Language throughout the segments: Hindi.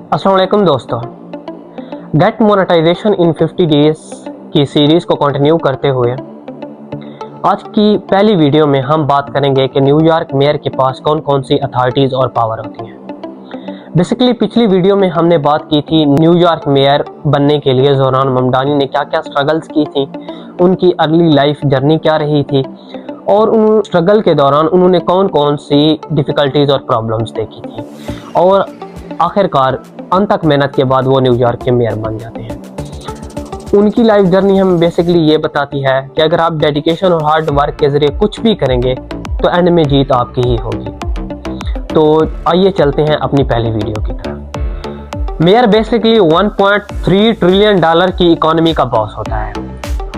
अस्सलाम वालेकुम दोस्तों, गेट मोनेटाइजेशन इन 50 डेज की सीरीज़ को कंटिन्यू करते हुए आज की पहली वीडियो में हम बात करेंगे कि न्यूयॉर्क मेयर के पास कौन कौन सी अथॉरिटीज़ और पावर होती हैं। बेसिकली पिछली वीडियो में हमने बात की थी न्यूयॉर्क मेयर बनने के लिए ज़ोहरान ममदानी ने क्या क्या स्ट्रगल्स की थी, उनकी अर्ली लाइफ जर्नी क्या रही थी और उन स्ट्रगल के दौरान उन्होंने कौन कौन सी डिफ़िकल्टीज़ और प्रॉब्लम्स देखी थी और आखिरकार अनथक मेहनत के बाद वो न्यूयॉर्क के मेयर बन जाते हैं। उनकी लाइफ जर्नी हम बेसिकली ये बताती है कि अगर आप डेडिकेशन और हार्ड वर्क के ज़रिए कुछ भी करेंगे तो एंड में जीत आपकी ही होगी। तो आइए चलते हैं अपनी पहली वीडियो की तरफ। मेयर बेसिकली 1.3 ट्रिलियन डॉलर की इकोनॉमी का बॉस होता है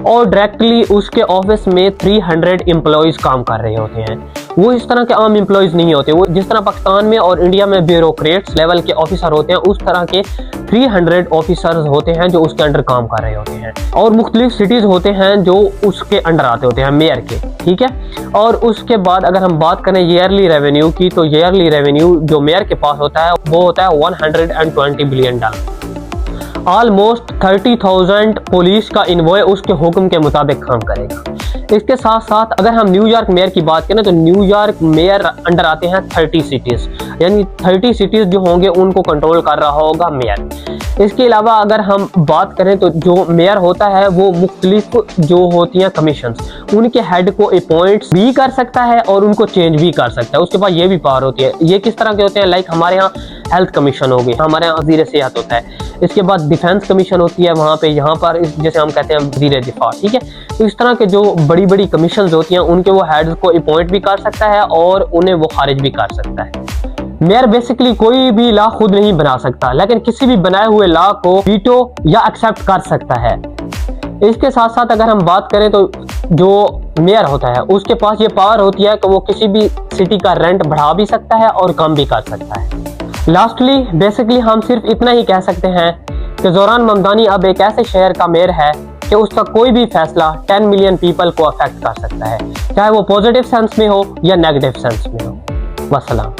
और डायरेक्टली उसके ऑफिस में 300 एम्प्लॉयज़ काम कर रहे होते हैं। वो इस तरह के आम एम्प्लॉयज़ नहीं होते, वो जिस तरह पाकिस्तान में और इंडिया में ब्यूरोक्रेट्स लेवल के ऑफिसर होते हैं, उस तरह के 300 ऑफिसर्स होते हैं जो उसके अंडर काम कर रहे होते हैं और मुख्तलिफ सिटीज़ होते हैं जो उसके अंडर आते होते हैं मेयर के, ठीक है। और उसके बाद अगर हम बात करें ईयरली रेवेन्यू की, तो ईयरली रेवेन्यू जो मेयर के पास होता है वो होता है 120 बिलियन डॉलर। ऑलमोस्ट 30,000 पुलिस का इन्वॉय उसके हुक्म के मुताबिक काम करेगा। इसके साथ साथ अगर हम न्यूयॉर्क मेयर की बात करें तो न्यूयॉर्क मेयर अंडर आते हैं 30 सिटीज़, यानी 30 सिटीज़ जो होंगे उनको कंट्रोल कर रहा होगा मेयर। इसके अलावा अगर हम बात करें तो जो मेयर होता है वो मुख्तलिफ जो होती हैं कमीशंस, उनके हेड को अपॉइंट्स भी कर सकता है और उनको चेंज भी कर सकता है। उसके पास ये भी पावर होती है। ये किस तरह के होते हैं, लाइक हमारे यहाँ हेल्थ कमीशन हो गई, हमारे यहाँ वज़ीर सेहत होता है, इसके बाद डिफेंस कमीशन होती है वहाँ पे, यहाँ पर जैसे हम कहते हैं वज़ीर दिफा, ठीक है। तो इस तरह के जो बड़ी बड़ी कमीशन होती हैं उनके वो हेड्स को अपॉइंट भी कर सकता है और उन्हें वो खारिज भी कर सकता है। मेयर बेसिकली कोई भी लॉ खुद नहीं बना सकता, लेकिन किसी भी बनाए हुए लॉ को वीटो या एक्सेप्ट कर सकता है। इसके साथ साथ अगर हम बात करें तो जो मेयर होता है उसके पास ये पावर होती है कि वो किसी भी सिटी का रेंट बढ़ा भी सकता है और कम भी कर सकता है। लास्टली बेसिकली हम सिर्फ इतना ही कह सकते हैं कि ज़ोहरान ममदानी अब एक ऐसे शहर का मेयर है कि उसका कोई भी फैसला 10 मिलियन पीपल को अफेक्ट कर सकता है, चाहे वो पॉजिटिव सेंस में हो या नेगेटिव सेंस में हो। वस्सलाम।